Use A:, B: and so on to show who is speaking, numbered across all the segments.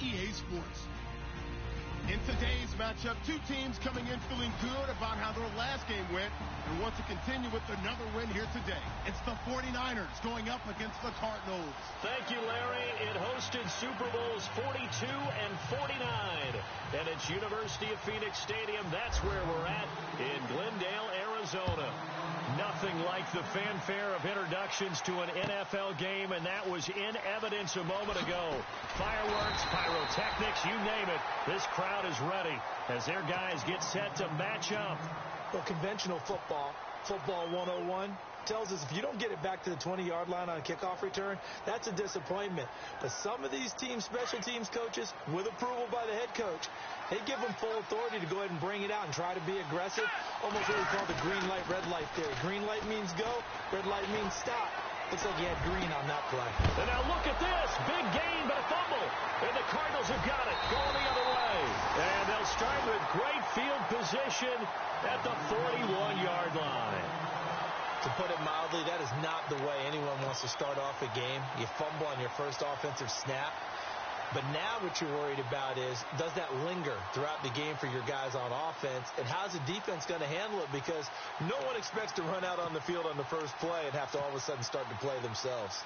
A: EA Sports. In today's matchup, two teams coming in feeling good about how their last game went and want to continue with another win here today. It's the 49ers going up against the Cardinals.
B: Thank you, Larry. It hosted Super Bowls 42 and 49. And it's University of Phoenix Stadium. That's where we're at in Glendale, Arizona. Nothing like the fanfare of introductions to an NFL game, and that was in evidence a moment ago. Fireworks, pyrotechnics, you name it. This crowd is ready as their guys get set to match up.
C: Well, conventional football 101, tells us if you don't get it back to the 20-yard line on a kickoff return, that's a disappointment. But some of these teams, special teams coaches, with approval by the head coach, they give them full authority to go ahead and bring it out and try to be aggressive. Almost what we call the green light, red light theory. Green light means go, red light means stop. Looks like he had green on that play.
B: And now look at this. Big gain, but a fumble. And the Cardinals have got it. Going the other way. And they'll start with great field position at the 41-yard line.
C: To put it mildly, that is not the way anyone wants to start off a game. You fumble on your first offensive snap. But now what you're worried about is, does that linger throughout the game for your guys on offense? And how's the defense going to handle it? Because no one expects to run out on the field on the first play and have to all of a sudden start to play themselves.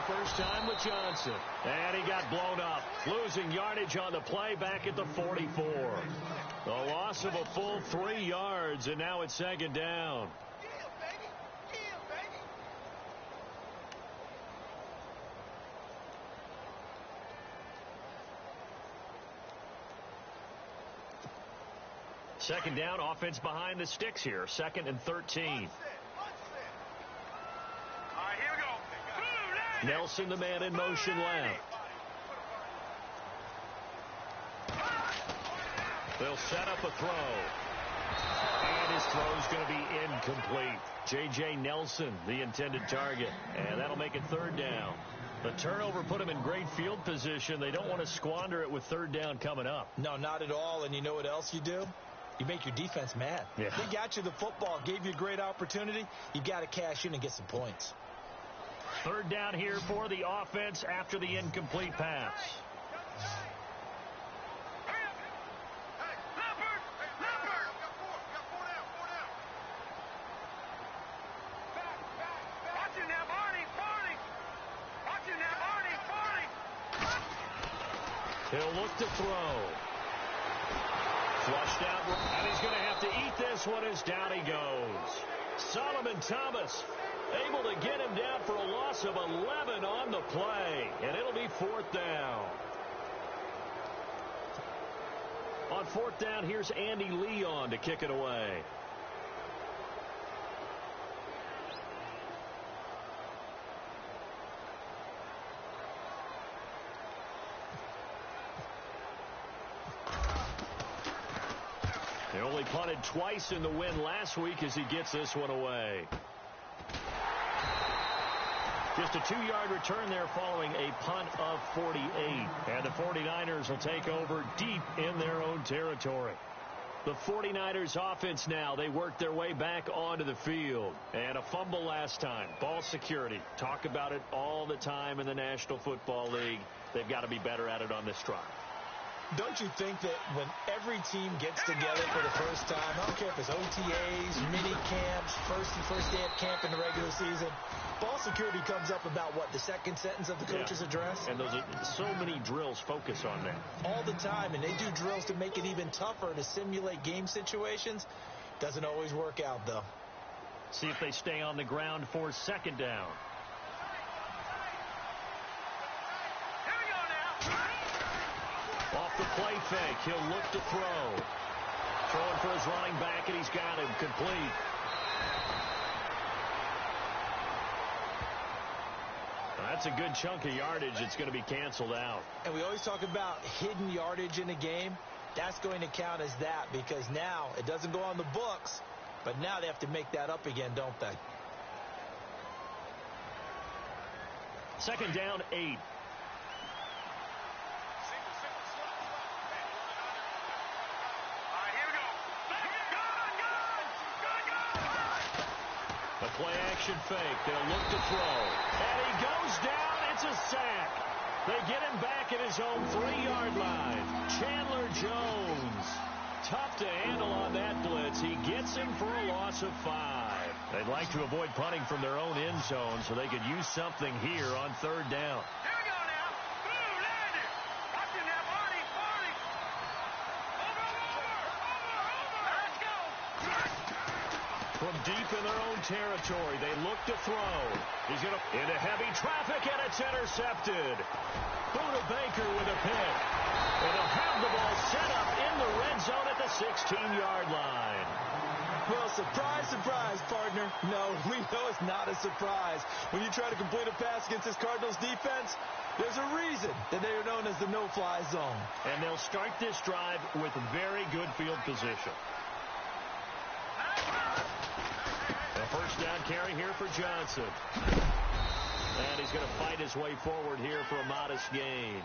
B: First time with Johnson. And he got blown up. Losing yardage on the play back at the 44. The loss of a full 3 yards, and now it's second down. Second down, offense behind the sticks here. 2nd and 13. Nelson, the man in motion left. They'll set up a throw. And his throw's going to be incomplete. J.J. Nelson, the intended target. And that'll make it 3rd down. The turnover put him in great field position. They don't want to squander it with 3rd down coming up.
C: No, not at all. And you know what else you do? You make your defense mad.
B: Yeah.
C: They got you the football, gave you a great opportunity. You got to cash in and get some points.
B: 3rd down here for the offense after the incomplete pass. He'll look to throw. Flushed out, and he's going to have to eat this one as down he goes. Solomon Thomas able to get him down for a loss of 11 on the play, and it'll be 4th down. On 4th down, here's Andy Leon to kick it away. They only punted twice in the win last week as he gets this one away. Just a 2-yard return there following a punt of 48. And the 49ers will take over deep in their own territory. The 49ers offense now, they work their way back onto the field. And a fumble last time. Ball security. Talk about it all the time in the National Football League. They've got to be better at it on this drive.
C: Don't you think that when every team gets together for the first time, I don't care if it's OTAs, mini camps, first day of camp in the regular season, ball security comes up about what, the second sentence of the coach's address?
B: And those are so many drills focus on that.
C: All the time, and they do drills to make it even tougher to simulate game situations. Doesn't always work out, though.
B: See if they stay on the ground for 2nd down. Off the play fake, he'll look to throw. Throwing for his running back, and he's got him complete. That's a good chunk of yardage. It's going to be canceled out.
C: And we always talk about hidden yardage in a game. That's going to count as that because now it doesn't go on the books, but now they have to make that up again, don't they?
B: 2nd down, 8. Play action fake. They'll look to throw. And he goes down. It's a sack. They get him back at his own 3-yard line. Chandler Jones. Tough to handle on that blitz. He gets him for a loss of 5. They'd like to avoid punting from their own end zone so they could use something here on 3rd down. From deep in their own territory, they look to throw. He's going to into heavy traffic, and it's intercepted. Buda Baker with a pick. And they'll have the ball set up in the red zone at the 16-yard line.
C: Well, surprise, surprise, partner. No, we know it's not a surprise. When you try to complete a pass against this Cardinals defense, there's a reason that they are known as the no-fly zone.
B: And they'll start this drive with very good field position. A first down carry here for Johnson. And he's going to fight his way forward here for a modest gain.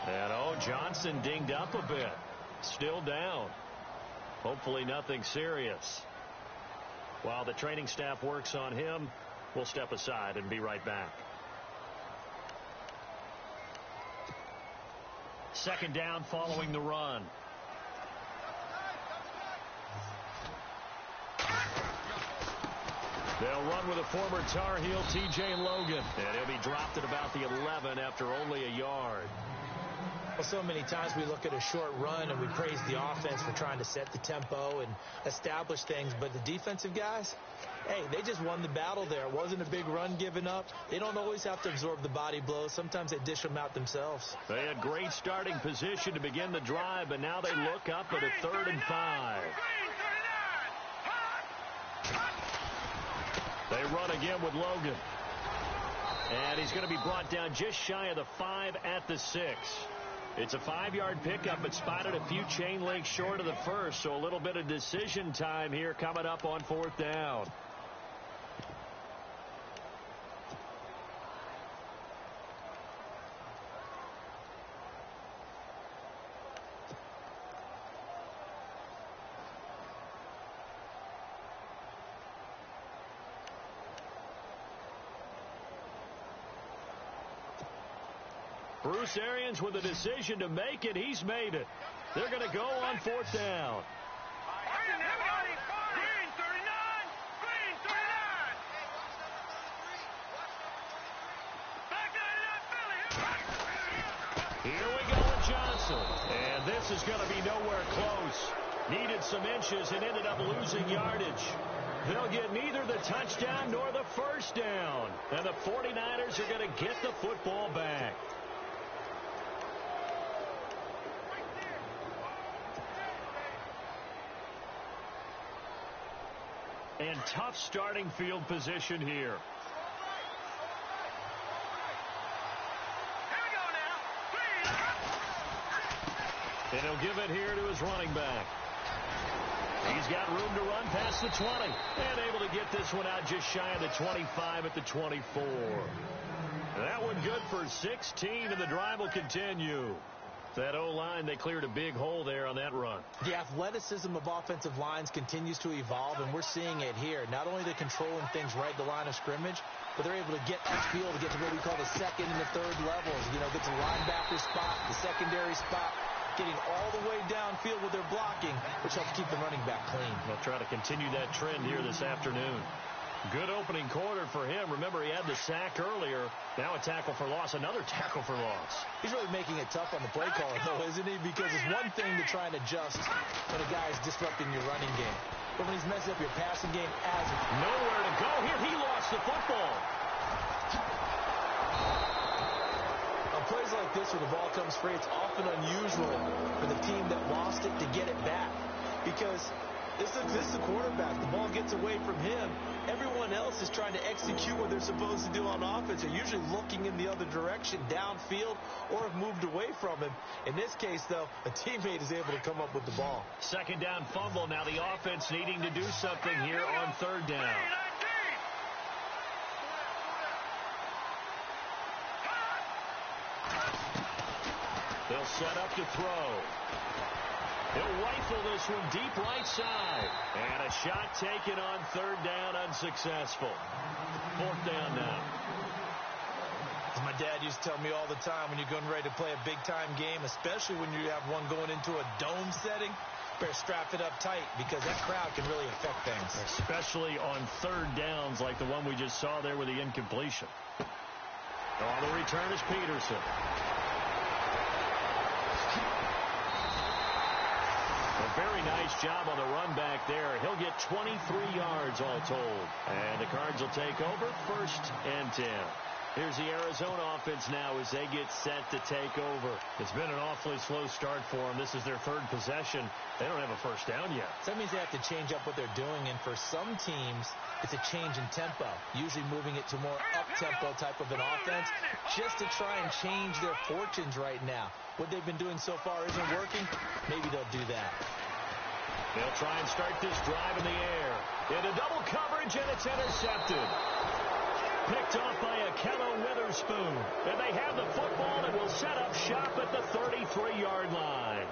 B: And, Johnson dinged up a bit. Still down. Hopefully nothing serious. While the training staff works on him, we'll step aside and be right back. Second down following the run. They'll run with a former Tar Heel, T.J. Logan. And he'll be dropped at about the 11 after only a yard.
C: Well, so many times we look at a short run and we praise the offense for trying to set the tempo and establish things. But the defensive guys, hey, they just won the battle there. It wasn't a big run given up. They don't always have to absorb the body blows. Sometimes they dish them out themselves.
B: They had great starting position to begin the drive, but now they look up at a 3rd and 5. They run again with Logan. And he's going to be brought down just shy of the 5 at the 6. It's a 5-yard pickup, but spotted a few chain links short of the first, so a little bit of decision time here coming up on 4th down. Bruce Arians with a decision to make it. He's made it. They're going to go on 4th down. Here we go with Johnson. And this is going to be nowhere close. Needed some inches and ended up losing yardage. They'll get neither the touchdown nor the first down. And the 49ers are going to get the football back. And tough starting field position here. And he'll give it here to his running back. He's got room to run past the 20. And able to get this one out just shy of the 25 at the 24. That one good for 16, and the drive will continue. That O-line, they cleared a big hole there on that run.
C: The athleticism of offensive lines continues to evolve, and we're seeing it here. Not only are they controlling things right at the line of scrimmage, but they're able to get upfield to get to what we call the 2nd and the 3rd levels. You know, get to the linebacker spot, the secondary spot, getting all the way downfield with their blocking, which helps keep the running back clean.
B: They'll try to continue that trend here this afternoon. Good opening quarter for him. Remember, he had the sack earlier. Now a tackle for loss, another tackle for loss.
C: He's really making it tough on the play caller, though, isn't he? Because it's one thing to try and adjust when a guy is disrupting your running game. But when he's messing up your passing game, as
B: nowhere to go here, he lost the football.
C: On plays like this where the ball comes free, it's often unusual for the team that lost it to get it back. Because this is the quarterback. The ball gets away from him. Everyone else is trying to execute what they're supposed to do on offense. They're usually looking in the other direction, downfield, or have moved away from him. In this case, though, a teammate is able to come up with the ball.
B: 2nd down fumble. Now the offense needing to do something here on 3rd down. They'll set up to throw. He'll rifle this one deep right side. And a shot taken on third down, unsuccessful. Fourth down now.
C: As my dad used to tell me all the time, when you're getting ready to play a big-time game, especially when you have one going into a dome setting, better strap it up tight because that crowd can really affect things.
B: Especially on third downs like the one we just saw there with the incompletion. On the return is Peterson. A very nice job on the run back there. He'll get 23 yards all told. And the Cards will take over, 1st and 10. Here's the Arizona offense now as they get set to take over. It's been an awfully slow start for them. This is their 3rd possession. They don't have a first down yet.
C: So that means they have to change up what they're doing, and for some teams, it's a change in tempo, usually moving it to more up-tempo type of an offense just to try and change their fortunes right now. What they've been doing so far isn't working. Maybe they'll do that.
B: They'll try and start this drive in the air. Into double coverage, and it's intercepted. Picked off by Akello Witherspoon. And they have the football and will set up shop at the 33-yard line.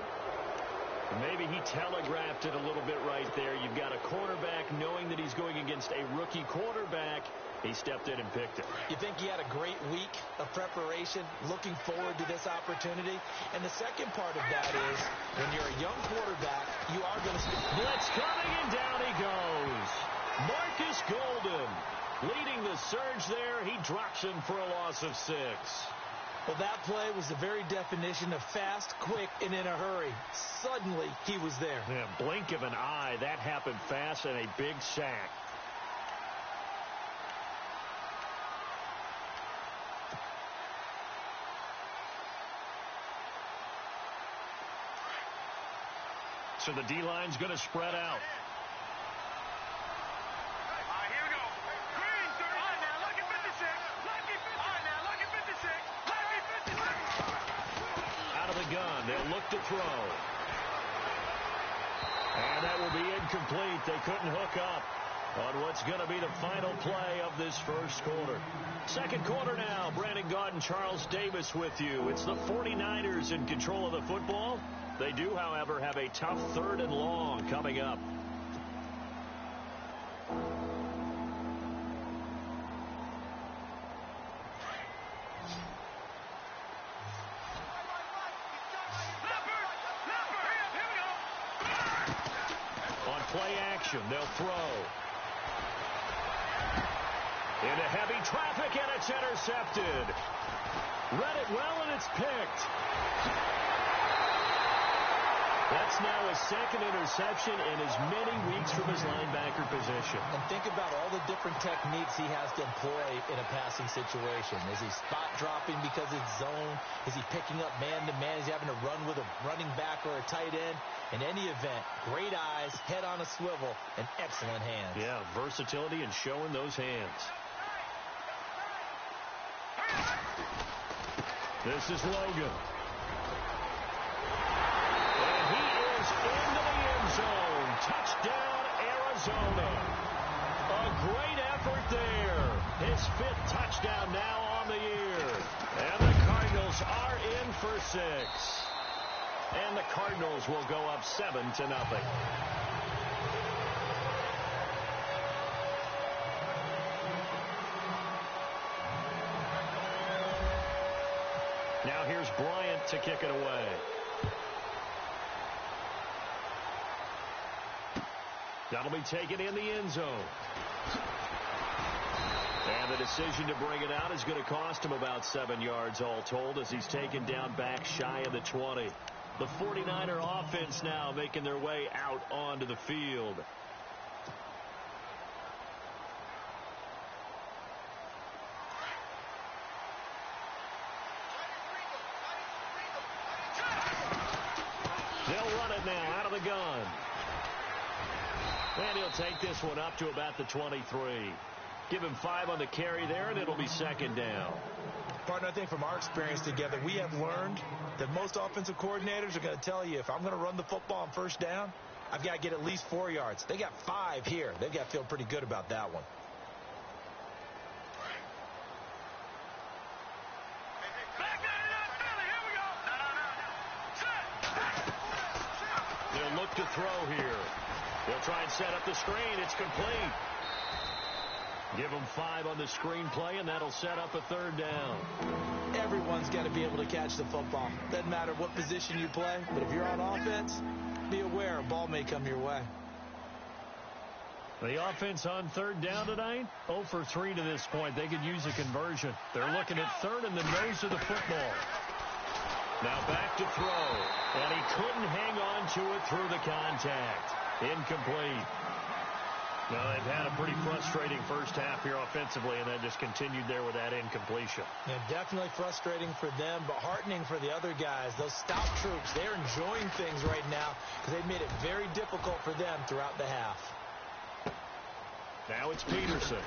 B: Maybe he telegraphed it a little bit right there. You've got a quarterback knowing that he's going against a rookie quarterback. He stepped in and picked it.
C: You think he had a great week of preparation, looking forward to this opportunity? And the second part of that is, when you're a young quarterback, you are going to...
B: Blitz coming, and down he goes. Marcus Golden leading the surge there. He drops him for a loss of 6.
C: Well, that play was the very definition of fast, quick, and in a hurry. Suddenly, he was there.
B: Yeah, blink of an eye. That happened fast, and a big sack. So the D-line's going to spread out. Gun. They'll look to throw. And that will be incomplete. They couldn't hook up on what's going to be the final play of this first quarter. Second quarter now. Brandon Gaudin and Charles Davis with you. It's the 49ers in control of the football. They do, however, have a tough 3rd and long coming up. Play action. They'll throw. Into heavy traffic, and it's intercepted. Read it well, and it's picked. That's now his 2nd interception in as many weeks from his linebacker position.
C: And think about all the different techniques he has to employ in a passing situation. Is he spot dropping because it's zone? Is he picking up man-to-man? Is he having to run with a running back or a tight end? In any event, great eyes, head on a swivel, and excellent hands.
B: Yeah, versatility and showing those hands. This is Logan. And he is into the end zone. Touchdown, Arizona. A great effort there. His 5th touchdown now on the year. And the Cardinals are in for 6. And the Cardinals will go up 7-0. Now here's Bryant to kick it away. That'll be taken in the end zone. And the decision to bring it out is going to cost him about 7 yards all told as he's taken down back shy of the 20. The 49er offense now making their way out onto the field. They'll run it now out of the gun. And he'll take this one up to about the 23. Give him 5 on the carry there, and it'll be 2nd down.
C: Partner, I think from our experience together, we have learned that most offensive coordinators are going to tell you, if I'm going to run the football on first down, I've got to get at least 4 yards. They got 5 here. They've got to feel pretty good about that one.
B: throw here. He'll try and set up the screen. It's complete. Give him 5 on the screenplay, and that'll set up a 3rd down.
C: Everyone's got to be able to catch the football. Doesn't matter what position you play, but if you're on offense, be aware a ball may come your way.
B: The offense on 3rd down tonight, 0 for 3 to this point. They could use a conversion. They're looking at 3rd in the nose of the football. Now back to throw, and he couldn't hang on to it through the contact. Incomplete. No, they've had a pretty frustrating first half here offensively, and that just continued there with that incompletion.
C: Yeah, definitely frustrating for them, but heartening for the other guys. Those stop troops, they're enjoying things right now because they've made it very difficult for them throughout the half.
B: Now it's Peterson.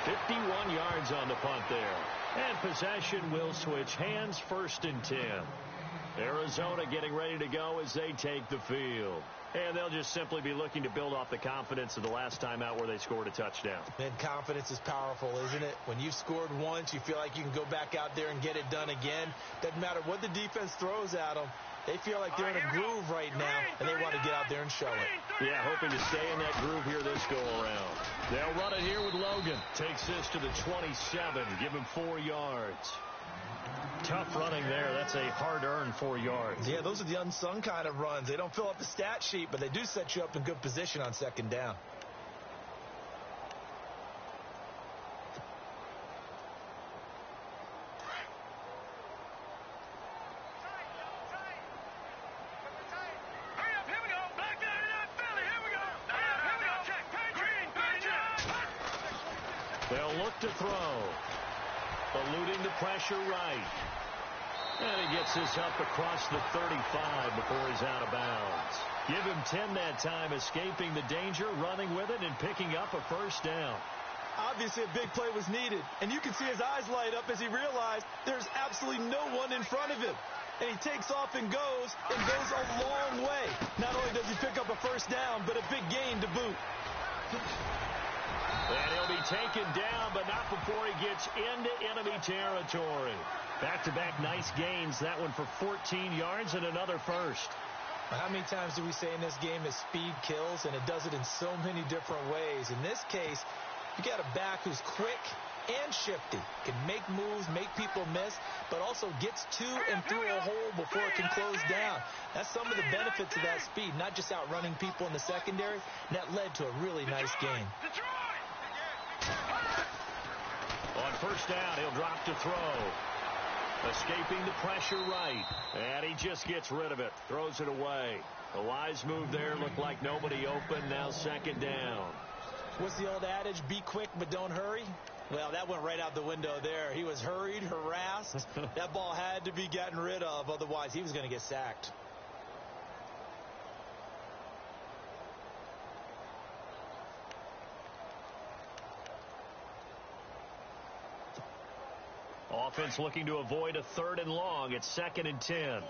B: 51 yards on the punt there. And possession will switch hands, 1st and 10. Arizona getting ready to go as they take the field. And they'll just simply be looking to build off the confidence of the last time out where they scored a touchdown.
C: And confidence is powerful, isn't it? When you've scored once, you feel like you can go back out there and get it done again. Doesn't matter what the defense throws at them. They feel like they're in a groove right now, and they want to get out there and show it.
B: Yeah, hoping to stay in that groove here this go-around. They'll run it here with Logan. Takes this to the 27. Give him 4 yards. Tough running there. That's a hard-earned 4 yards.
C: Yeah, those are the unsung kind of runs. They don't fill up the stat sheet, but they do set you up in good position on 2nd down.
B: They'll look to throw. Eluding the pressure right. And he gets this up across the 35 before he's out of bounds. Give him 10 that time, escaping the danger, running with it, and picking up a 1st down.
C: Obviously, a big play was needed, and you can see his eyes light up as he realized there's absolutely no one in front of him. And he takes off and goes a long way. Not only does he pick up a 1st down, but a big gain to boot.
B: And he'll be taken down, but not before he gets into enemy territory. Back-to-back nice gains. That one for 14 yards and another 1st.
C: How many times do we say in this game that speed kills, and it does it in so many different ways? In this case, you got a back who's quick and shifty, can make moves, make people miss, but also gets to and through a hole before it can close down. That's some of the benefits of that speed, not just outrunning people in the secondary, and that led to a really nice game.
B: On 1st down, he'll drop to throw. Escaping the pressure right. And he just gets rid of it. Throws it away. A wise move there. Looked like nobody open. Now 2nd down.
C: What's the old adage? Be quick, but don't hurry. Well, that went right out the window there. He was hurried, harassed. That ball had to be gotten rid of. Otherwise, he was going to get sacked.
B: Offense looking to avoid a 3rd and long. It's 2nd and 10.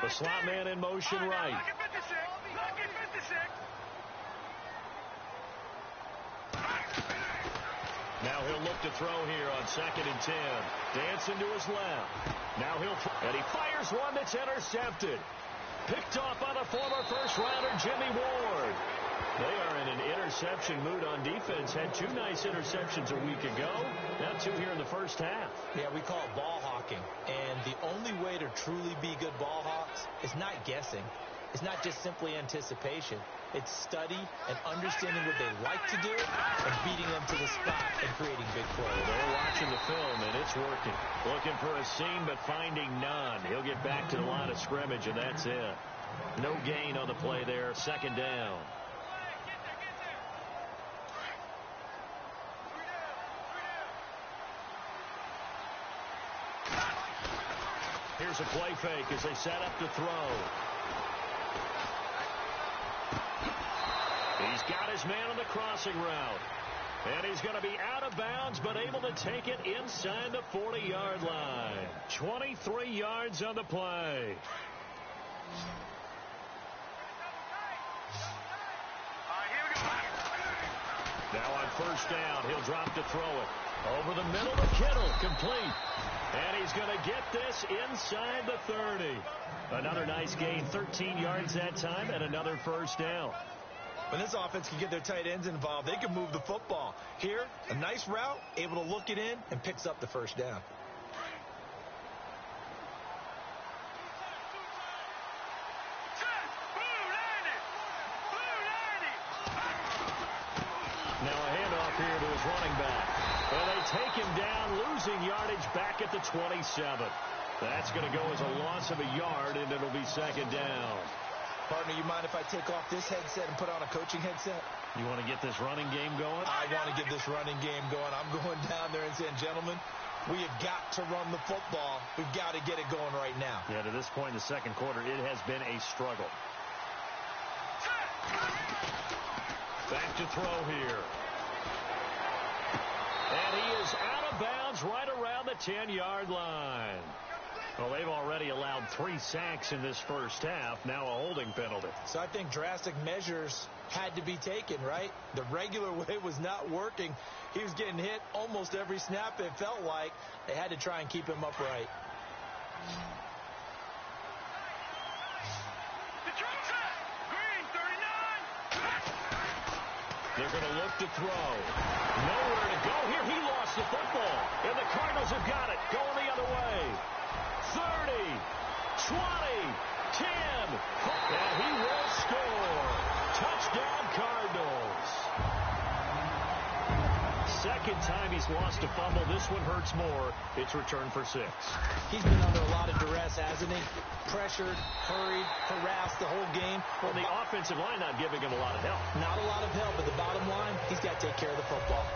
B: The slot man in motion right. Now he'll look to throw here on 2nd and 10. Dancing to his left. Now and he fires one that's intercepted. Picked off by the former 1st-rounder Jimmy Ward. They are in an interception mood on defense. Had 2 nice interceptions a week ago. Now 2 here in the first half.
C: Yeah, we call it ball hawking. And the only way to truly be good ball hawks is not guessing. It's not just simply anticipation. It's study and understanding what they like to do and beating them to the spot and creating big plays.
B: They're watching the film, and it's working. Looking for a seam, but finding none. He'll get back to the line of scrimmage, and that's it. No gain on the play there. 2nd down. Here's a play fake as they set up to throw. He's got his man on the crossing route. And he's going to be out of bounds, but able to take it inside the 40-yard line. 23 yards on the play. Now on first down. He'll drop to throw it. Over the middle to Kittle. Complete. And he's going to get this inside the 30. Another nice gain. 13 yards that time and another first down.
C: When this offense can get their tight ends involved, they can move the football. Here, a nice route, able to look it in, and picks up the first down.
B: Now a handoff here to his running back. Well, they take him down, losing yardage back at the 27. That's going to go as a loss of a yard, and it'll be second down.
C: Partner, you mind if I take off this headset and put on a coaching headset?
B: You want to get this running game going?
C: I want to get this running game going. I'm going down there and saying, gentlemen, we have got to run the football. We've got to get it going right now.
B: Yeah, to this point in the second quarter, it has been a struggle. Back to throw here. And he is out of bounds right around the 10-yard line. Well, they've already allowed 3 sacks in this first half. Now a holding penalty.
C: So I think drastic measures had to be taken, right? The regular way was not working. He was getting hit almost every snap, it felt like. They had to try and keep him upright.
B: They're going to look to throw. Nowhere to go here. He lost the football. And the Cardinals have got it. Going the other way. 30, 20, 10. And he will score. Touchdown, Cardinals. Second time he's lost a fumble. This one hurts more. It's returned for 6.
C: He's been under a lot of duress, hasn't he? Pressured, hurried, harassed the whole game.
B: Well, the offensive line not giving him a lot of help.
C: Not a lot of help, but the bottom line, he's got to take care of the football.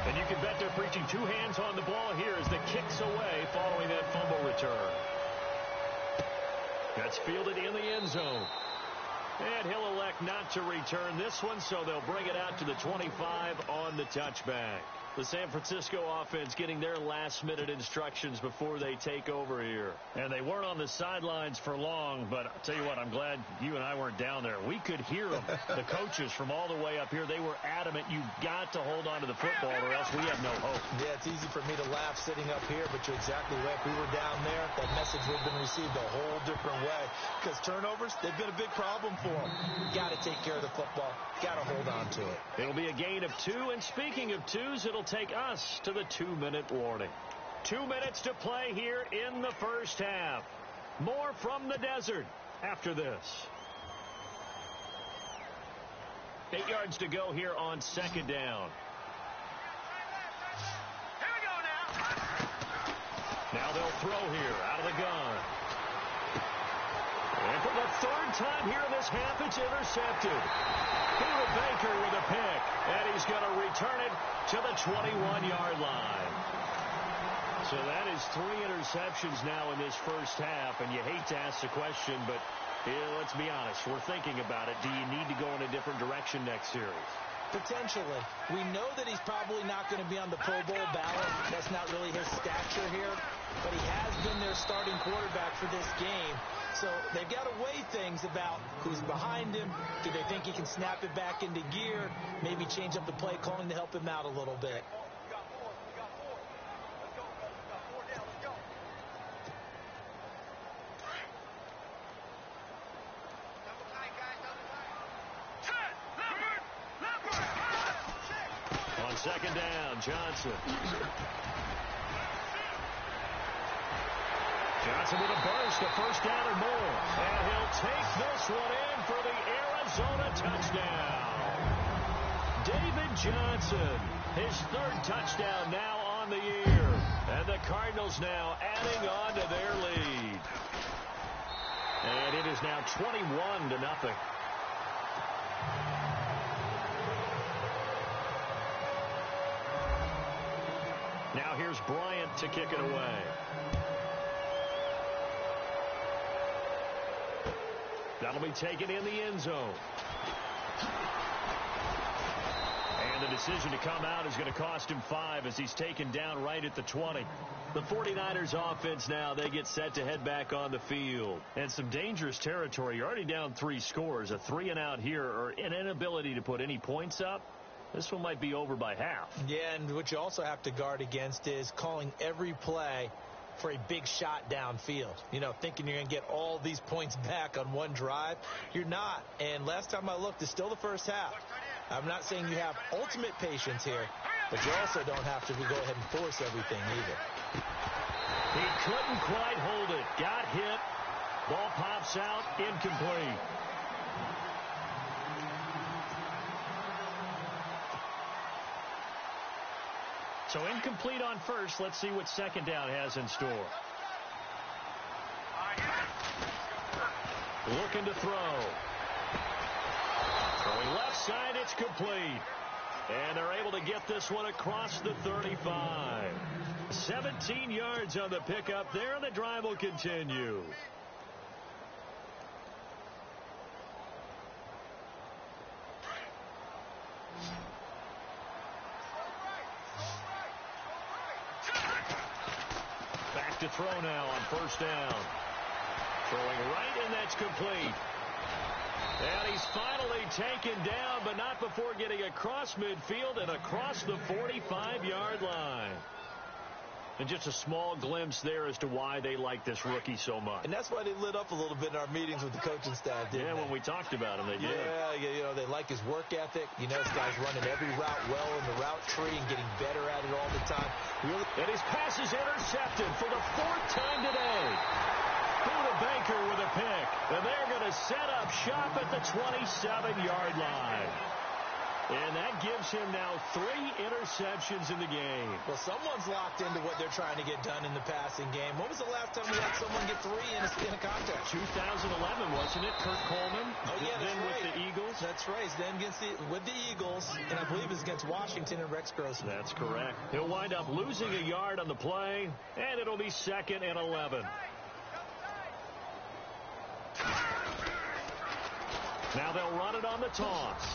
B: And you can bet they're preaching 2 hands on the ball here as the kick's away following that fumble return. That's fielded in the end zone. And he'll elect not to return this one, so they'll bring it out to the 25 on the touchback. The San Francisco offense getting their last-minute instructions before they take over here. And they weren't on the sidelines for long, but I'll tell you what, I'm glad you and I weren't down there. We could hear them. The coaches from all the way up here, they were adamant, you've got to hold on to the football or else we have no hope.
C: Yeah, it's easy for me to laugh sitting up here, but you're exactly right. If we were down there, that message would have been received a whole different way. Because turnovers, they've been a big problem for them. Got to take care of the football. Got to hold on to it.
B: It'll be a gain of 2, and speaking of 2s, it'll take us to the 2-minute warning. 2 minutes to play here in the first half. More from the desert after this. 8 yards to go here on second down.
D: Here we go now.
B: Now they'll throw here out of the gun. And for the 3rd time here in this half, it's intercepted. David Baker with a pick, and he's going to return it to the 21-yard line. So that is 3 interceptions now in this first half, and you hate to ask the question, but let's be honest, we're thinking about it. Do you need to go in a different direction next series?
C: Potentially. We know that he's probably not going to be on the Pro Bowl ballot. That's not really his stature here, but he has been their starting quarterback for this game. So they've got to weigh things about who's behind him. Do they think he can snap it back into gear? Maybe change up the play calling to help him out a little bit.
B: On second down, Johnson. Johnson with a burst, a first down or more. And he'll take this one in for the Arizona touchdown. David Johnson, his 3rd touchdown now on the year. And the Cardinals now adding on to their lead. And it is now 21-0. Now here's Bryant to kick it away. That'll be taken in the end zone. And the decision to come out is going to cost him 5 as he's taken down right at the 20. The 49ers offense now, they get set to head back on the field. And some dangerous territory. You're already down 3 scores. A 3-and-out here or an inability to put any points up. This one might be over by half.
C: Yeah, and what you also have to guard against is calling every play for a big shot downfield. You know, thinking you're going to get all these points back on one drive. You're not. And last time I looked, it's still the first half. I'm not saying you have ultimate patience here, but you also don't have to go ahead and force everything either.
B: He couldn't quite hold it. Got hit. Ball pops out. Incomplete. So incomplete on first. Let's see what second down has in store. Looking to throw. Throwing left side, it's complete. And they're able to get this one across the 35. 17 yards on the pickup there, and the drive will continue. Back to throw now on first down. Throwing right, and that's complete. And he's finally taken down, but not before getting across midfield and across the 45-yard line. And just a small glimpse there as to why they like this rookie so much.
C: And that's why they lit up a little bit in our meetings with the coaching staff, didn't they?
B: When we talked about him, they did.
C: Yeah, you know, they like his work ethic. You know, this guy's running every route well in the route tree and getting better at it all the time. Really.
B: And his pass is intercepted for the 4th time today. Buda Baker with a pick. And they're going to set up shop at the 27-yard line. And that gives him now 3 interceptions in the game.
C: Well, someone's locked into what they're trying to get done in the passing game. When was the last time we had someone get 3 in a contest?
B: 2011, wasn't it? Kurt Coleman.
C: Oh, yeah, that's right.
B: With the Eagles.
C: That's right. Then with the Eagles, and I believe it's against Washington and Rex Grossman.
B: That's correct. He'll wind up losing a yard on the play, and it'll be 2nd and 11. Now they'll run it on the toss.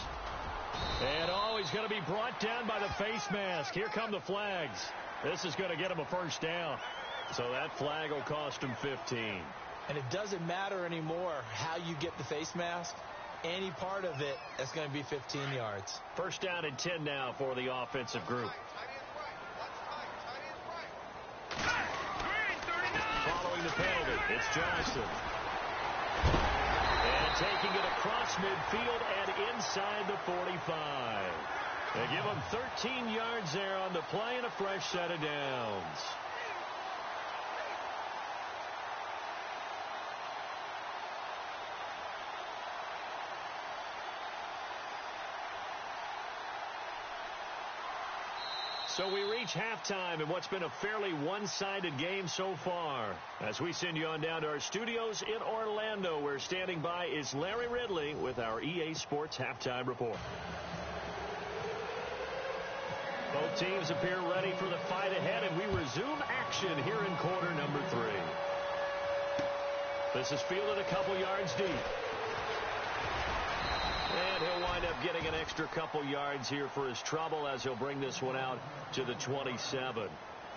B: And, he's going to be brought down by the face mask. Here come the flags. This is going to get him a first down. So that flag will cost him 15.
C: And it doesn't matter anymore how you get the face mask. Any part of it, that's going to be 15 yards.
B: First down and 10 now for the offensive group. Following the penalty, it's Johnson. And taking it across midfield and inside the 45. They give him 13 yards there on the play and a fresh set of downs. So we reach halftime in what's been a fairly one-sided game so far. As we send you on down to our studios in Orlando, where standing by is Larry Ridley with our EA Sports Halftime Report. Both teams appear ready for the fight ahead, and we resume action here in quarter number 3. This is fielded a couple yards deep. And he'll wind up getting an extra couple yards here for his trouble as he'll bring this one out to the 27.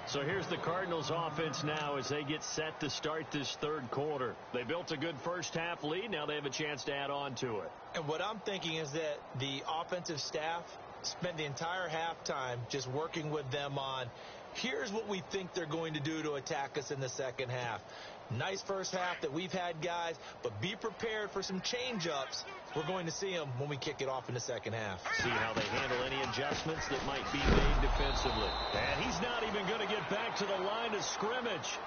B: So here's the Cardinals offense now as they get set to start this third quarter. They built a good first half lead. Now they have a chance to add on to it.
C: And what I'm thinking is that the offensive staff spent the entire halftime just working with them on, here's what we think they're going to do to attack us in the second half. Nice first half that we've had, guys, but be prepared for some change-ups. We're going to see them when we kick it off in the second half.
B: See how they handle any adjustments that might be made defensively. And he's not even going to get back to the line of scrimmage.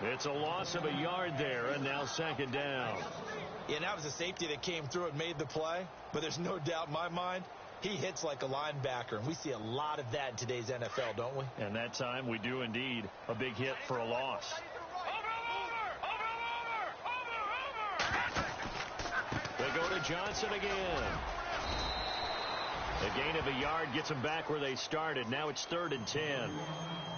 B: It's a loss of a yard there, and now second down.
C: Yeah, and that was a safety that came through and made the play, but there's no doubt in my mind he hits like a linebacker, and we see a lot of that in today's NFL, don't we?
B: And that time we do indeed. A big hit for a loss. They go to Johnson again. A gain of a yard gets them back where they started. Now it's 3rd and 10.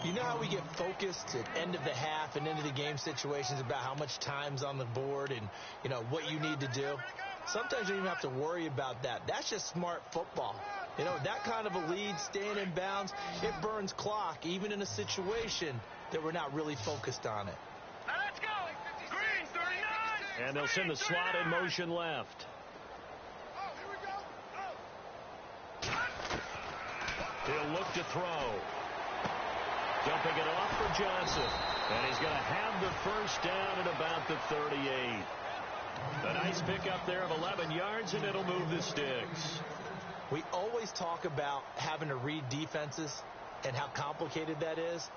C: You know how we get focused at end of the half and end of the game situations about how much time's on the board and, you know, what you need to do? Sometimes you don't even have to worry about that. That's just smart football. You know, that kind of a lead, staying in bounds, it burns clock, even in a situation that we're not really focused on it.
D: Now let's go. Green, 39.
B: And they'll send the slot in motion left. He'll look to throw. Dumping it off for Johnson. And he's going to have the first down at about the 38. A nice pickup there of 11 yards, and it'll move the sticks.
C: We always talk about having to read defenses and how complicated that is.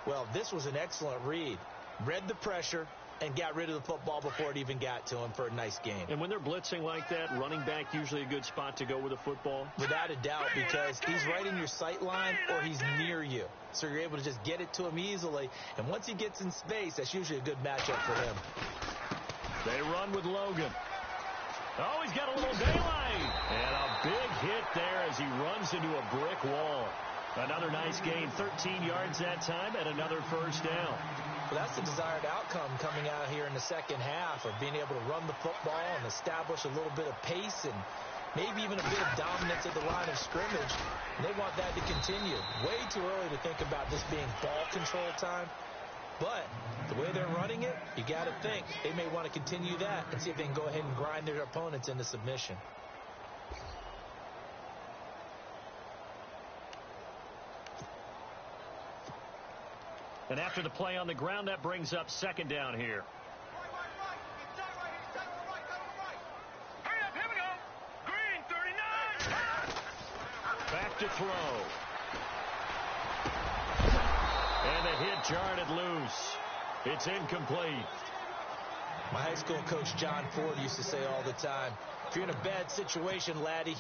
C: Well, this was an excellent read. Read the pressure and got rid of the football before it even got to him for a nice gain.
B: And when they're blitzing like that, running back usually a good spot to go with a football?
C: Without a doubt, because he's right in your sight line or he's near you. So you're able to just get it to him easily. And once he gets in space, that's usually a good matchup for him.
B: They run with Logan. Oh, he's got a little daylight. And a big hit there as he runs into a brick wall. Another nice gain, 13 yards that time, and another first down.
C: Well, that's the desired outcome coming out here in the second half of being able to run the football and establish a little bit of pace and maybe even a bit of dominance at the line of scrimmage. And they want that to continue. Way too early to think about this being ball control time. But the way they're running it, you got to think they may want to continue that and see if they can go ahead and grind their opponents into submission.
B: And after the play on the ground, that brings up second down here.
D: Hurry up, here we go. Green, 39.
B: Back to throw. And the hit jarred it loose. It's incomplete.
C: My high school coach, John Ford, used to say all the time, if you're in a bad situation, laddie,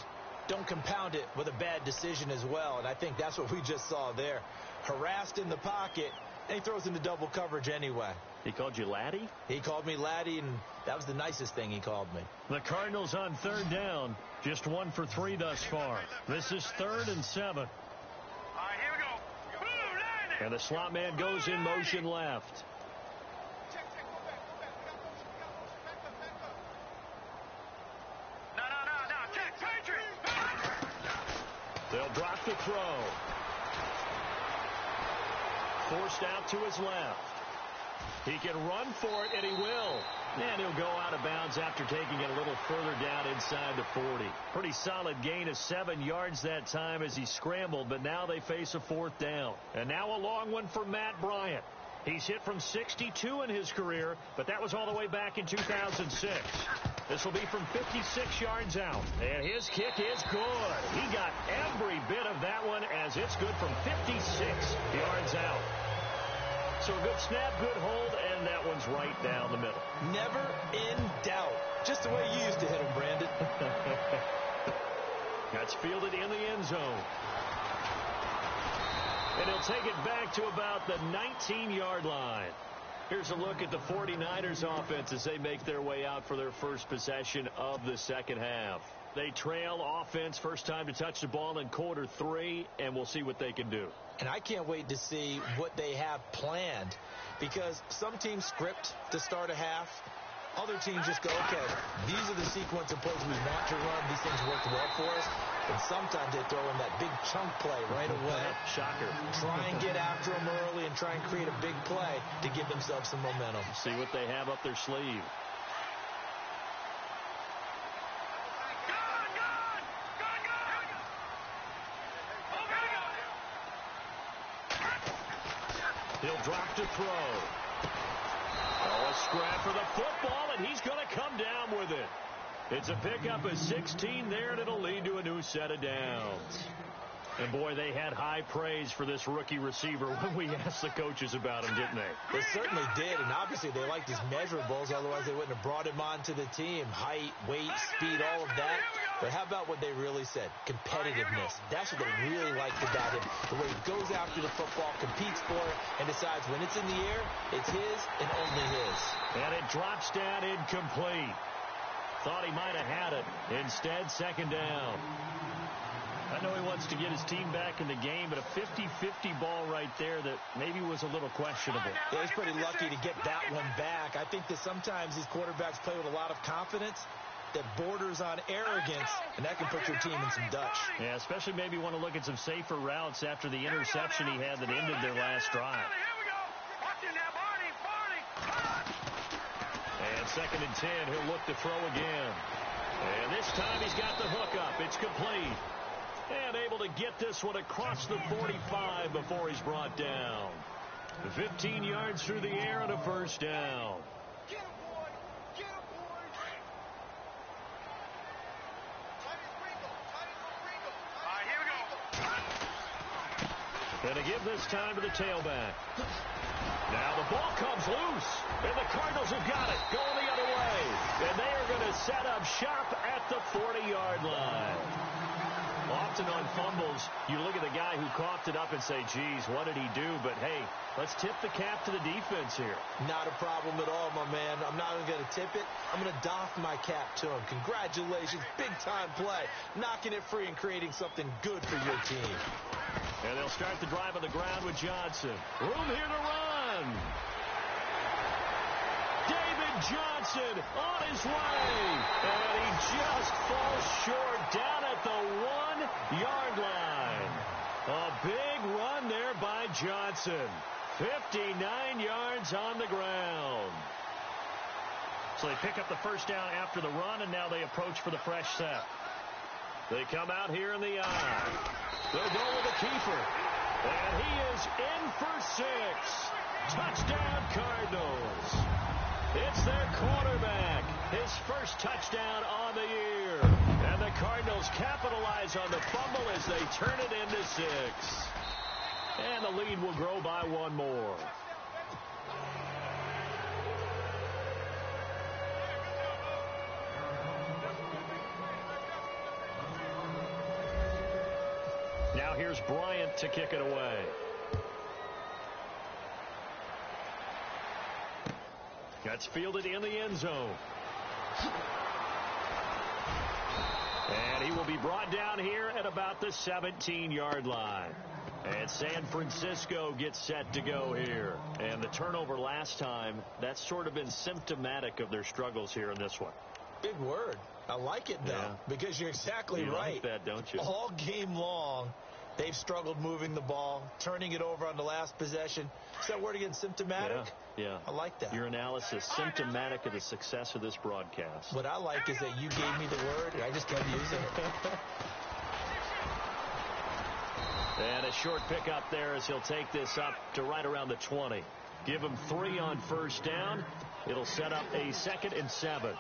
C: don't compound it with a bad decision as well. And I think that's what we just saw there. Harassed in the pocket, and he throws into double coverage anyway.
B: He called you laddie?
C: He called me laddie, and that was the nicest thing he called me.
B: The Cardinals on third down. Just 1 for 3 thus far. This is 3rd and 7.
D: All right, here we go. Blue line.
B: And the slot man goes in motion left.
D: No. Check, Patriot.
B: They'll drop the throw. Forced out to his left. He can run for it, and he will. And he'll go out of bounds after taking it a little further down inside the 40. Pretty solid gain of 7 yards that time as he scrambled, but now they face a 4th down. And now a long one for Matt Bryant. He's hit from 62 in his career, but that was all the way back in 2006. This will be from 56 yards out. And his kick is good. He got every bit of that one as it's good from 56 yards out. So a good snap, good hold, and that one's right down the middle.
C: Never in doubt. Just the way you used to hit him, Brandon.
B: That's fielded in the end zone. And he'll take it back to about the 19-yard line. Here's a look at the 49ers offense as they make their way out for their first possession of the second half. They trail offense first time to touch the ball in quarter 3, and we'll see what they can do.
C: And I can't wait to see what they have planned, because some teams script to start a half. Other teams just go, okay, these are the sequence of plays we want to run. These things worked well for us. And sometimes they throw in that big chunk play right away.
B: Shocker.
C: Try and get after them early and try and create a big play to give themselves some momentum.
B: See what they have up their sleeve. He'll drop to throw. Oh, a scrap for the football, and he's going to come down with it. It's a pickup of 16 there, and it'll lead to a new set of downs. And, boy, they had high praise for this rookie receiver when we asked the coaches about him, didn't they?
C: They certainly did, and obviously they liked his measurables. Otherwise, they wouldn't have brought him onto the team. Height, weight, speed, all of that. But how about what they really said? Competitiveness. That's what they really liked about him. The way he goes after the football, competes for it, and decides when it's in the air, it's his and only his.
B: And it drops down incomplete. Thought he might have had it. Instead, second down. I know he wants to get his team back in the game, but a 50-50 ball right there that maybe was a little questionable.
C: Yeah, he's pretty lucky to get that one back. I think that sometimes these quarterbacks play with a lot of confidence that borders on arrogance, and that can put your team in some Dutch.
B: Yeah, especially maybe want to look at some safer routes after the interception he had that ended their last drive. And 2nd and 10, he'll look to throw again. And this time he's got the hook up. It's complete. And able to get this one across the 45 before he's brought down. 15 yards through the air and a first down.
D: Get him, boy. Get him, boy. All right, here we go.
B: And to give this time to the tailback. Now the ball comes loose, and the Cardinals have got it, going the other way. And they are going to set up shop at the 40-yard line. Often on fumbles, you look at the guy who coughed it up and say, geez, what did he do? But, hey, let's tip the cap to the defense here.
C: Not a problem at all, my man. I'm not even going to tip it. I'm going to doff my cap to him. Congratulations. Big-time play. Knocking it free and creating something good for your team.
B: And they'll start the drive on the ground with Johnson. Room here to run. David Johnson on his way. And he just falls short down at the 1-yard line. A big run there by Johnson. 59 yards on the ground. So they pick up the first down after the run, and now they approach for the fresh set. They come out here in the eye. They'll go with a keeper. And he is in for 6. Touchdown, Cardinals. It's their quarterback. His first touchdown on the year. And the Cardinals capitalize on the fumble as they turn it into 6. And the lead will grow by 1 more. Now here's Bryant to kick it away. That's fielded in the end zone. And he will be brought down here at about the 17-yard line. And San Francisco gets set to go here. And the turnover last time, that's sort of been symptomatic of their struggles here in this one.
C: Big word. I like it, though, because you're exactly right.
B: You like that, don't you?
C: All game long, they've struggled moving the ball, turning it over on the last possession. Is that word again, symptomatic?
B: Yeah.
C: I like that.
B: Your analysis, symptomatic of the success of this broadcast.
C: What I like is that you gave me the word, and I just kept using it.
B: And a short pickup there as he'll take this up to right around the 20. Give him 3 on first down. It'll set up a 2nd and 7.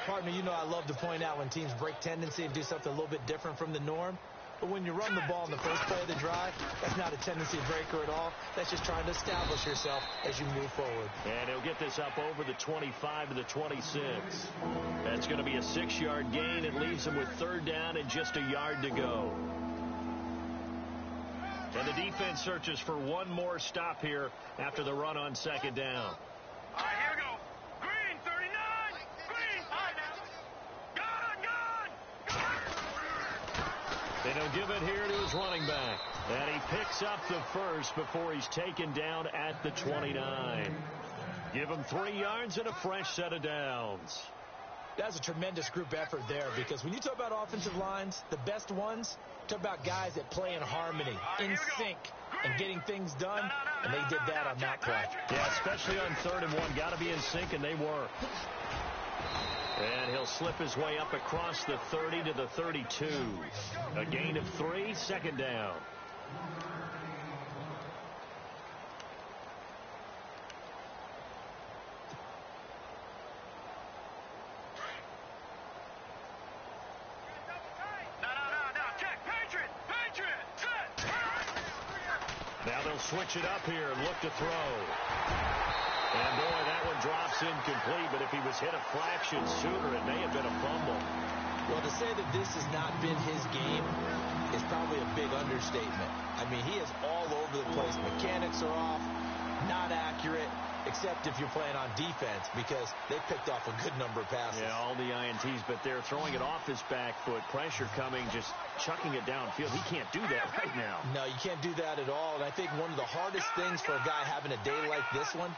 C: Partner, you know I love to point out when teams break tendency and do something a little bit different from the norm. But when you run the ball in the first play of the drive, that's not a tendency breaker at all. That's just trying to establish yourself as you move forward.
B: And he'll get this up over the 25 to the 26. That's going to be a 6-yard gain. It leaves him with 3rd down and just a yard to go. And the defense searches for one more stop here after the run on 2nd down.
D: All right, here we go. Green, 39. Green, high now. Gone.
B: And he'll give it here to his running back. And he picks up the first before he's taken down at the 29. Give him 3 yards and a fresh set of downs.
C: That's a tremendous group effort there, because when you talk about offensive lines, the best ones, talk about guys that play in harmony, in sync, and getting things done, and they did that on that play.
B: Yeah, especially on 3rd and 1. Got to be in sync, and they were. And he'll slip his way up across the 30 to the 32. A gain of 3, 2nd down. Now they'll switch it up here and look to throw. And boy, that one drops incomplete, but if he was hit a fraction sooner, it may have been a fumble.
C: Well, to say that this has not been his game is probably a big understatement. I mean, he is all over the place. Mechanics are off, not accurate, except if you're playing on defense, because they picked off a good number of passes.
B: Yeah, all the INTs, but they're throwing it off his back foot. Pressure coming, just chucking it downfield. He can't do that right now.
C: No, you can't do that at all. And I think one of the hardest things for a guy having a day like this one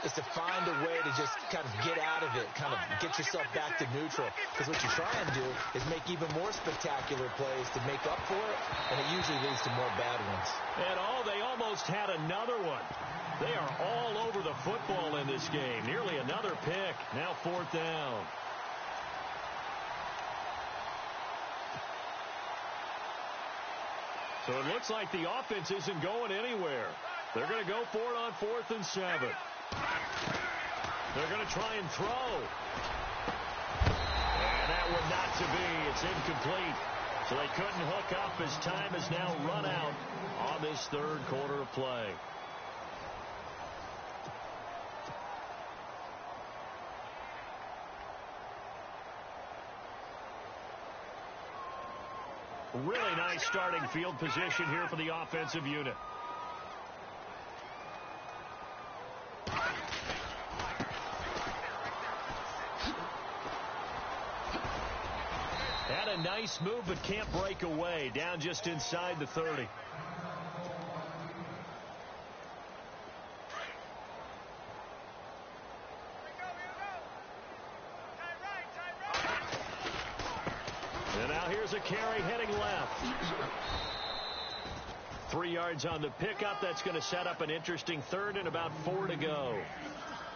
C: is to find a way to just kind of get out of it, kind of get yourself back to neutral. Because what you try and do is make even more spectacular plays to make up for it, and it usually leads to more bad ones.
B: And they almost had another one. They are all over the football in this game. Nearly another pick. Now 4th down. So it looks like the offense isn't going anywhere. They're going to go for it on 4th and 7. They're going to try and throw. And that one not to be. It's incomplete. So they couldn't hook up as time has now run out on this third quarter of play. Really nice starting field position here for the offensive unit. Had a nice move, but can't break away. Down just inside the 30. And now here's a carry heading left. 3 yards on the pickup. That's going to set up an interesting third and about 4 to go.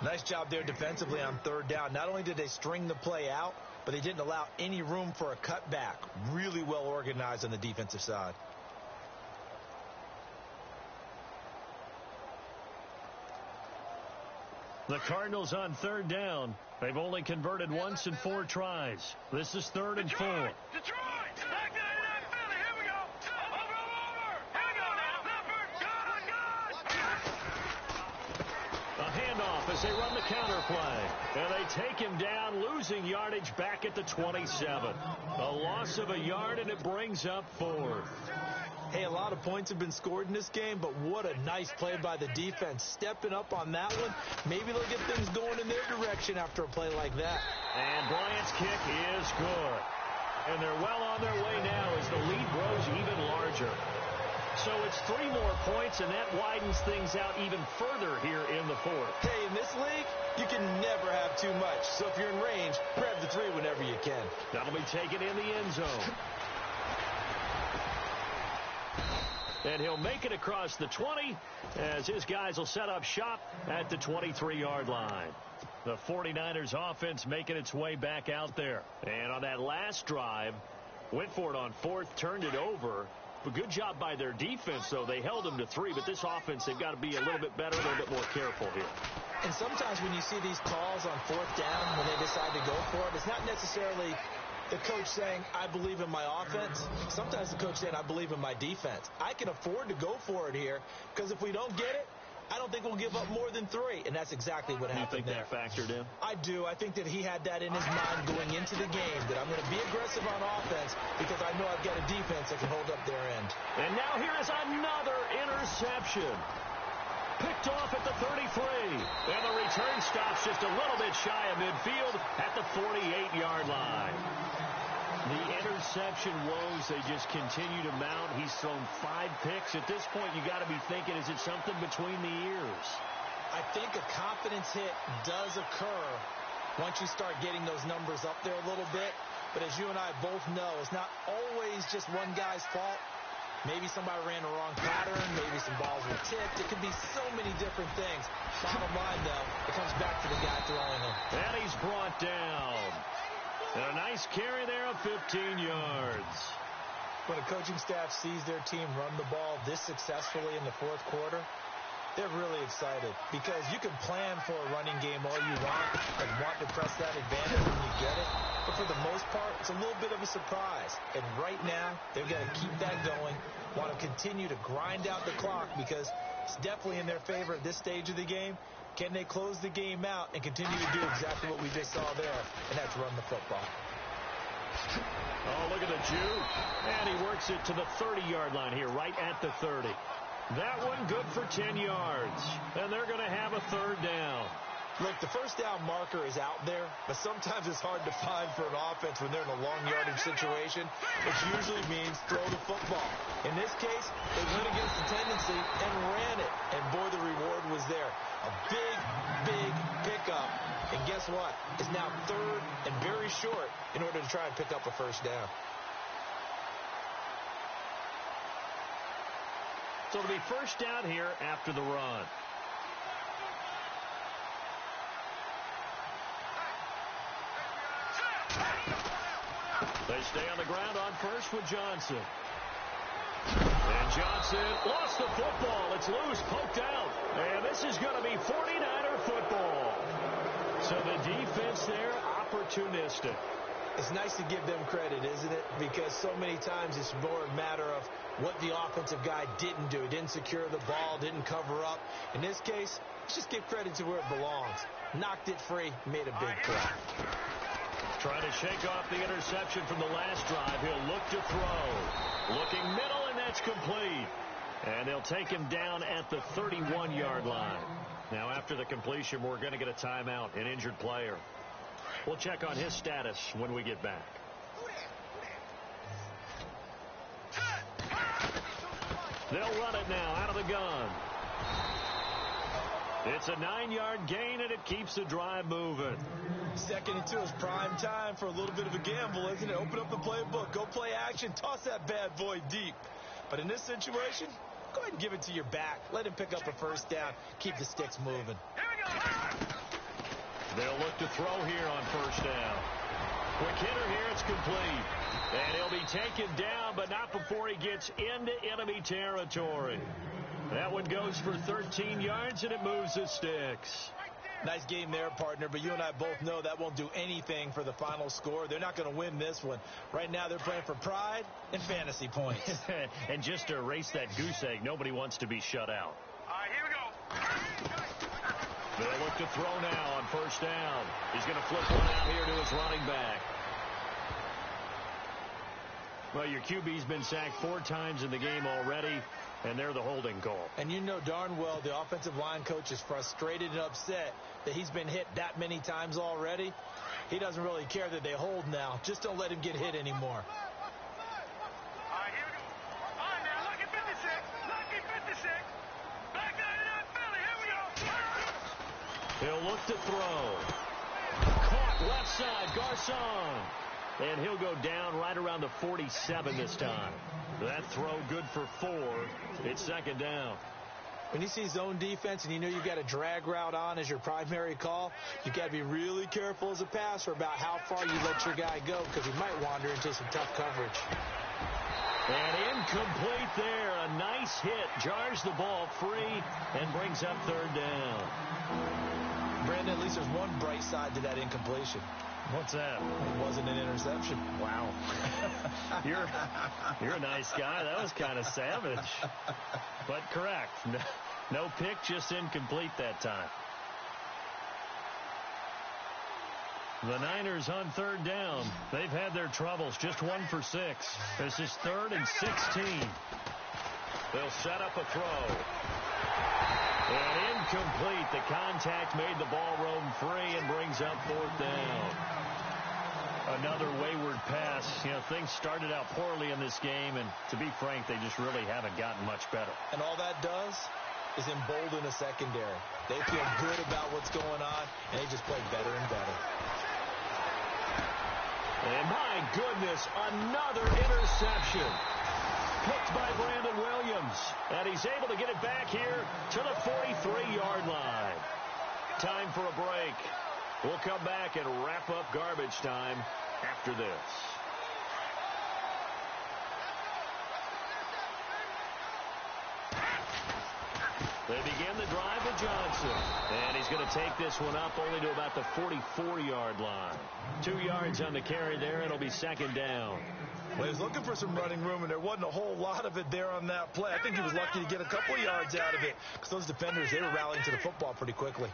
C: Nice job there defensively on 3rd down. Not only did they string the play out, but they didn't allow any room for a cutback. Really well organized on the defensive side.
B: The Cardinals on 3rd down. They've only converted once in 4 tries. This is 3rd and 4.
D: Detroit! Back to 89 Philly. Here we go. Over. Here we go now. Leopard. Good.
B: A handoff as they run the counter play. And they take him down, losing yardage back at the 27. A loss of a yard, and it brings up 4th.
C: Hey, a lot of points have been scored in this game, but what a nice play by the defense. Stepping up on that one. Maybe they'll get things going in their direction after a play like that.
B: And Bryant's kick is good. And they're well on their way now as the lead grows even larger. So it's 3 more points, and that widens things out even further here in the 4th.
C: Hey, in this league, you can never have too much. So if you're in range, grab the 3 whenever you can.
B: That'll be taken in the end zone. And he'll make it across the 20 as his guys will set up shop at the 23-yard line. The 49ers offense making its way back out there. And on that last drive, went for it on 4th, turned it over. But good job by their defense, though. They held them to 3, but this offense, they've got to be a little bit better, a little bit more careful here.
C: And sometimes when you see these calls on 4th down, when they decide to go for it, it's not necessarily the coach saying, I believe in my offense. Sometimes the coach saying, I believe in my defense. I can afford to go for it here because if we don't get it, I don't think we'll give up more than 3. And that's exactly what happened there.
B: You think that factored in?
C: I do. I think that he had that in his mind going into the game, that I'm going to be aggressive on offense because I know I've got a defense that can hold up their end.
B: And now here is another interception. Picked off at the 33. And the return stops just a little bit shy of midfield at the 48-yard line. The interception woes, they just continue to mount. He's thrown 5 picks. At this point, you got to be thinking, is it something between the ears?
C: I think a confidence hit does occur once you start getting those numbers up there a little bit. But as you and I both know, it's not always just one guy's fault. Maybe somebody ran the wrong pattern. Maybe some balls were tipped. It could be so many different things. Bottom line, though, it comes back to the guy throwing them.
B: And he's brought down. And a nice carry there of 15 yards.
C: When a coaching staff sees their team run the ball this successfully in the 4th quarter, they're really excited because you can plan for a running game all you want and want to press that advantage when you get it. But for the most part, it's a little bit of a surprise. And right now, they've got to keep that going, want to continue to grind out the clock because it's definitely in their favor at this stage of the game. Can they close the game out and continue to do exactly what we just saw there, and that's run the football?
B: Oh, look at the juke. And he works it to the 30-yard line here, right at the 30. That one good for 10 yards. And they're going to have a 3rd down.
C: Look, the first down marker is out there, but sometimes it's hard to find for an offense when they're in a long yardage situation, which usually means throw the football. In this case, they went against the tendency and ran it. And boy, the reward was there. A big, big pickup. And guess what? It's now 3rd and very short in order to try and pick up a first down.
B: So it'll be first down here after the run. They stay on the ground on first with Johnson. And Johnson lost the football. It's loose, poked out. And this is going to be 49er football. So the defense there, opportunistic.
C: It's nice to give them credit, isn't it? Because so many times it's more a matter of what the offensive guy didn't do. Didn't secure the ball, didn't cover up. In this case, let's just give credit to where it belongs. Knocked it free, made a big play.
B: Trying to shake off the interception from the last drive. He'll look to throw. Looking middle, and that's complete. And they'll take him down at the 31-yard line. Now, after the completion, we're going to get a timeout, an injured player. We'll check on his status when we get back. They'll run it now out of the gun. It's a 9-yard gain, and it keeps the drive moving.
C: 2nd and 2 is prime time for a little bit of a gamble, isn't it? Open up the playbook, go play action, toss that bad boy deep. But in this situation, go ahead and give it to your back. Let him pick up a first down. Keep the sticks moving.
B: They'll look to throw here on first down. Quick hitter here, it's complete. And he'll be taken down, but not before he gets into enemy territory. That one goes for 13 yards, and it moves the sticks.
C: Nice game there, partner, but you and I both know that won't do anything for the final score. They're not going to win this one. Right now, they're playing for pride and fantasy points.
B: And just to erase that goose egg, nobody wants to be shut out.
D: All right, here we go.
B: They'll look to throw now on first down. He's going to flip one out here to his running back. Well, your QB's been sacked 4 times in the game already, and they're the holding call.
C: And you know darn well the offensive line coach is frustrated and upset that he's been hit that many times already. He doesn't really care that they hold now. Just don't let him get hit anymore.
D: All right, here we go. All right, now, lucky 56. Lucky 56. Back 99, Philly. Here we go.
B: He'll look to throw. Caught left side, Garcon. And he'll go down right around the 47 this time. That throw good for 4. It's 2nd down.
C: When you see zone defense and you know you've got a drag route on as your primary call, you've got to be really careful as a passer about how far you let your guy go because he might wander into some tough coverage.
B: And incomplete there. A nice hit. Jars the ball free and brings up 3rd down.
C: Brandon, at least there's one bright side to that incompletion.
B: What's that?
C: It wasn't an interception.
B: Wow. You're a nice guy. That was kind of savage. But correct. No pick, just incomplete that time. The Niners on 3rd down. They've had their troubles. Just 1 for 6. This is 3rd and 16. They'll set up a throw. And incomplete. The contact made the ball roam free and brings up 4th down. Another wayward pass. You know, things started out poorly in this game, and to be frank, they just really haven't gotten much better.
C: And all that does is embolden a secondary. They feel good about what's going on, and they just play better and better.
B: And my goodness, another interception. Picked by Brandon Williams. And he's able to get it back here to the 43-yard line. Time for a break. We'll come back and wrap up garbage time after this. They begin the drive with Johnson. And he's going to take this one up only to about the 44-yard line. 2 yards on the carry there. It'll be 2nd down.
C: Well, he was looking for some running room, and there wasn't a whole lot of it there on that play. I think he was lucky to get a couple of yards out of it because those defenders, they were rallying to the football pretty quickly.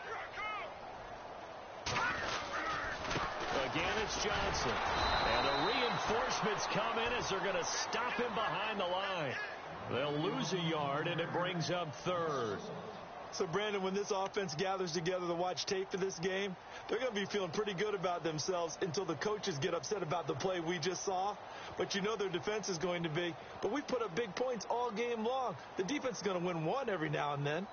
B: Again, it's Johnson. And the reinforcements come in as they're going to stop him behind the line. They'll lose a yard, and it brings up 3rd.
C: So, Brandon, when this offense gathers together to watch tape for this game, they're going to be feeling pretty good about themselves until the coaches get upset about the play we just saw. But you know their defense is going to be. But we put up big points all game long. The defense is going to win one every now and then.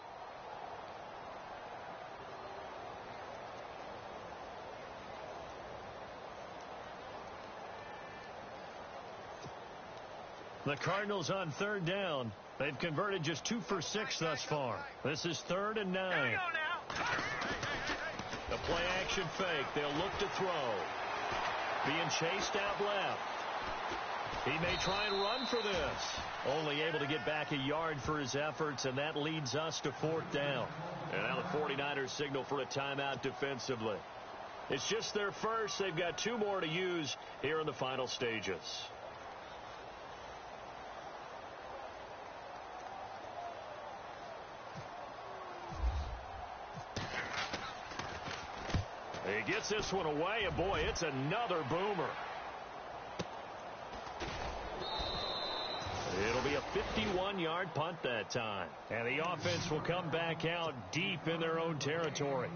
B: The Cardinals on 3rd down. They've converted just 2 for 6 thus far. This is 3rd and 9. The play action fake. They'll look to throw. Being chased out left. He may try and run for this. Only able to get back a yard for his efforts, and that leads us to 4th down. And now the 49ers signal for a timeout defensively. It's just their first. They've got 2 more to use here in the final stages. He gets this one away, and boy, it's another boomer. It'll be a 51-yard punt that time. And the offense will come back out deep in their own territory.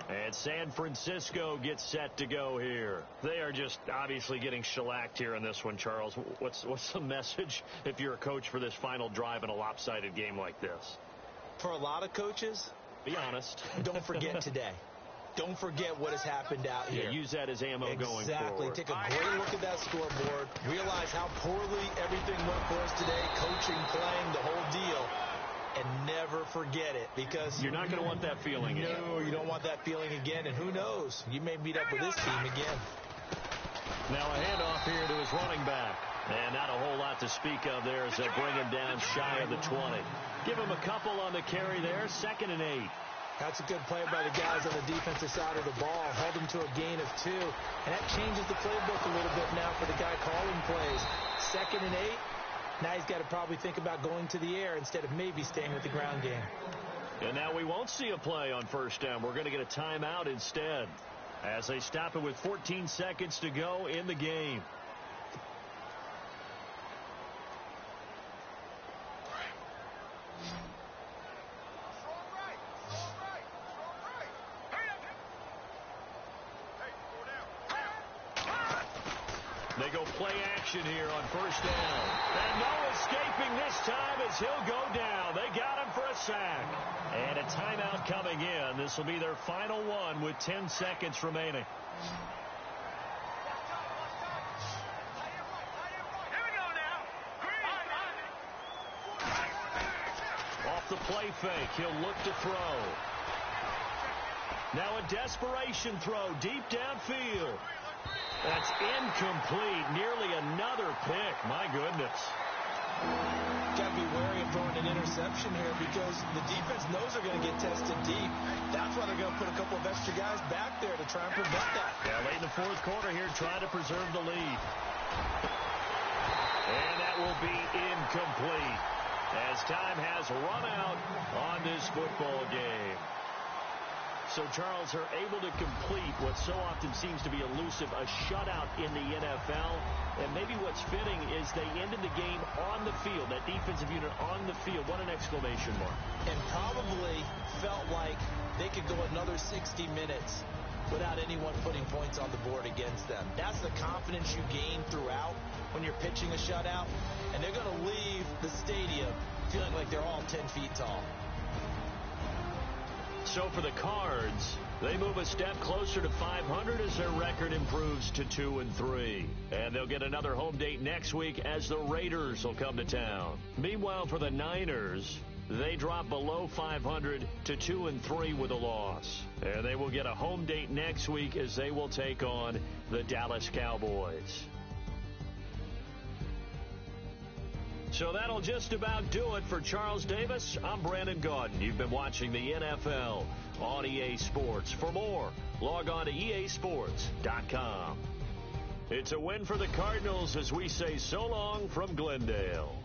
B: And San Francisco gets set to go here. They are just obviously getting shellacked here in this one, Charles. What's the message if you're a coach for this final drive in a lopsided game like this?
C: For a lot of coaches,
B: be honest.
C: Don't forget today. Don't forget what has happened out here.
B: Yeah, use that as ammo going forward.
C: Exactly. Take a great look at that scoreboard. Realize how poorly everything went for us today. Coaching, playing, the whole deal. And never forget it, because
B: you're not going to want that feeling again.
C: No, you don't want that feeling again. And who knows? You may meet up with this team again.
B: Now a handoff here to his running back. And not a whole lot to speak of there as they bring him down shy of the 20. Give him a couple on the carry there. 2nd and 8.
C: That's a good play by the guys on the defensive side of the ball. Held him to a gain of 2. And that changes the playbook a little bit now for the guy calling plays. 2nd and 8. Now he's got to probably think about going to the air instead of maybe staying with the ground game.
B: And now we won't see a play on 1st down. We're going to get a timeout instead as they stop it with 14 seconds to go in the game. They go play action here on 1st down. And no escaping this time as he'll go down. They got him for a sack. And a timeout coming in. This will be their final one with 10 seconds remaining.
D: Here we go now.
B: Off the play fake, he'll look to throw. Now a desperation throw deep downfield. That's incomplete. Nearly another pick. My goodness.
C: Got to be wary of throwing an interception here because the defense knows they're going to get tested deep. That's why they're going to put a couple of extra guys back there to try and prevent that.
B: Yeah, late in the 4th quarter here, trying to preserve the lead. And that will be incomplete as time has run out on this football game. So, Charles, are able to complete what so often seems to be elusive, a shutout in the NFL. And maybe what's fitting is they ended the game on the field, that defensive unit on the field. What an exclamation mark.
C: And probably felt like they could go another 60 minutes without anyone putting points on the board against them. That's the confidence you gain throughout when you're pitching a shutout. And they're going to leave the stadium feeling like they're all 10 feet tall.
B: So for the Cards, they move a step closer to 500 as their record improves to 2-3. And they'll get another home date next week as the Raiders will come to town. Meanwhile, for the Niners, they drop below 500 to 2-3 with a loss. And they will get a home date next week as they will take on the Dallas Cowboys. So that'll just about do it for Charles Davis. I'm Brandon Gaudin. You've been watching the NFL on EA Sports. For more, log on to easports.com. It's a win for the Cardinals as we say so long from Glendale.